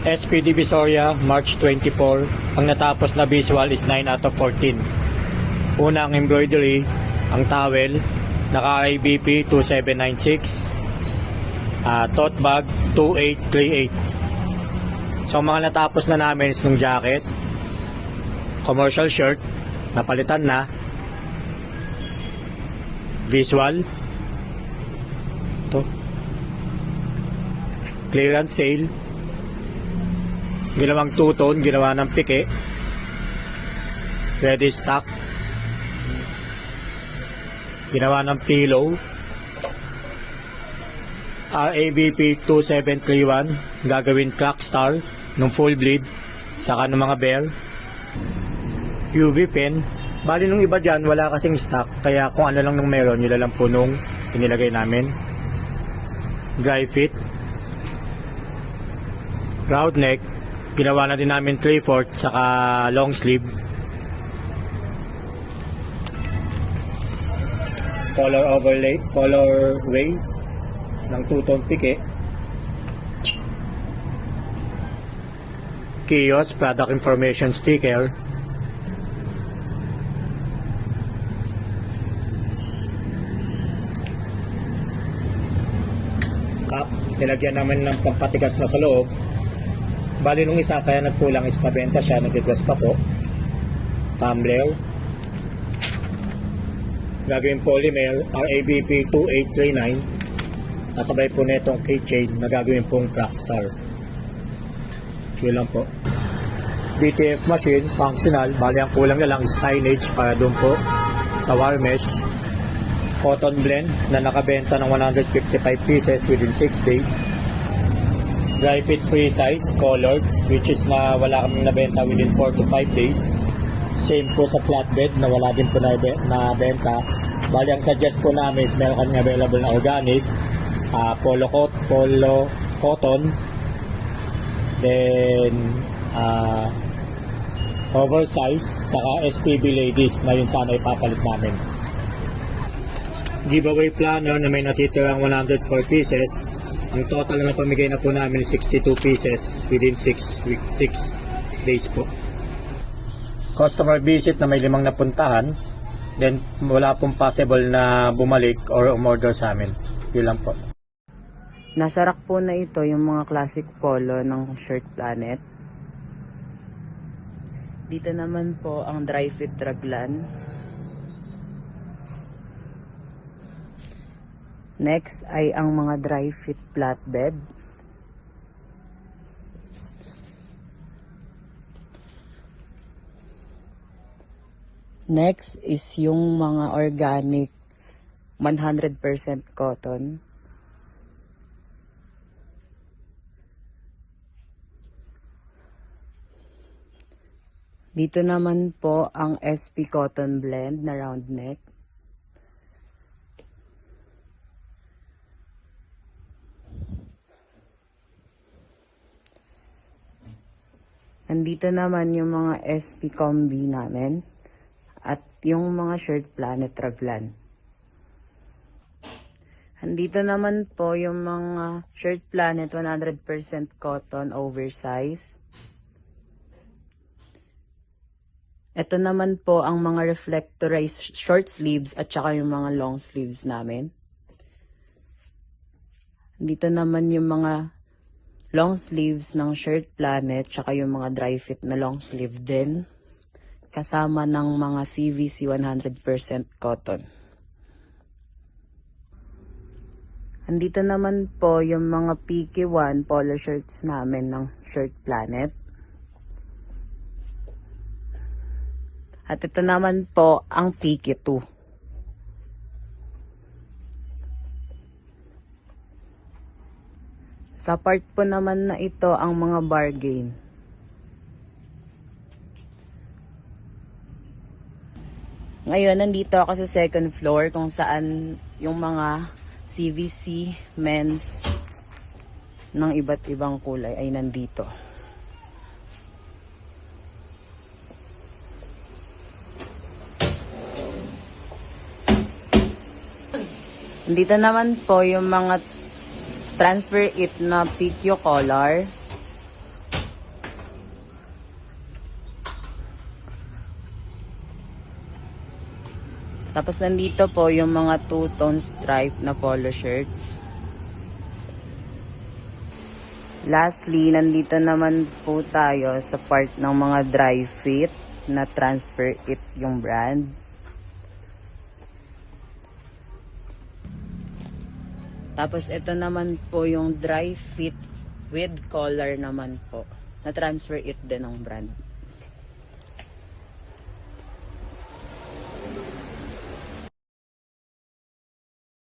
SP Divisoria, March 24. Ang natapos na visual is 9 out of 14. Una ang embroidery, ang towel, naka IBP 2796, tote bag 2838. So mga natapos na namin is yung jacket, commercial shirt, napalitan na, visual, to, clearance sale, ginawang two-tone, ginawa ng pike, ready stock, ginawa ng pillow, RABP 2731, gagawin clock star ng full bleed, saka ng mga bear, UV pen. Bali nung iba dyan wala kasing stock, kaya kung ano lang nung meron yun lang po nung inilagay namin. Dry fit, round neck, ginawa na din namin 3/4 saka long sleeve. Color overlay, color way ng two-tone pike. Kiosk product information sticker. Cup, nilagyan naman ng pampatigas na sa loob. Bali nung isa kaya nagkulang is nabenta siya, nag-request pa po. Tumbler, gagawin polymer, RABP 2839. Nasabay po na itong keychain na gagawin pong crack star. Yun lang po. BTF machine, functional. Bali ang kulang na lang is signage para doon po sa wire mesh. Cotton blend na nakabenta ng 155 pieces within 6 days. Dry fit free size, colored, which is na wala kaming nabenta within 4 to 5 days. Same po sa flatbed na wala din po na benta. Bali ang suggest po namin is meron kami available na organic, polo cotton, then oversize, saka SPB ladies na yun sana ipapalit namin. Giveaway planner na may natitirang 104 pieces. Ang total na pamigay na po namin 62 pieces within 6 days po. Customer visit na may 5 napuntahan, then wala pong possible na bumalik or umorder sa amin. Yun lang po. Nasa rack po na ito yung mga classic polo ng Shirt Planet. Dito naman po ang dry fit raglan. Next ay ang mga dry fit flatbed. Next is yung mga organic 100% cotton. Dito naman po ang SP Cotton Blend na round neck. Nandito naman yung mga SP Combi namin at yung mga Shirt Planet raglan. Nandito naman po yung mga Shirt Planet 100% cotton oversize. Ito naman po ang mga reflectorized short sleeves at saka yung mga long sleeves namin. Dito naman yung mga long sleeves ng Shirt Planet tsaka yung mga dry fit na long sleeve din. Kasama ng mga CVC 100% cotton. Andito naman po yung mga PK1 polo shirts namin ng Shirt Planet. At ito naman po ang PK2. Sa part po naman na ito ang mga bargain. Ngayon, nandito ako sa second floor kung saan yung mga CVC men's ng iba't ibang kulay ay nandito. Dito naman po yung mga transfer it na PQ collar. Tapos nandito po yung mga two-tone stripe na polo shirts. Lastly, nandito naman po tayo sa part ng mga dry fit na Transfer It yung brand. Tapos ito naman po yung dry fit with collar naman po na Transfer It din ng brand.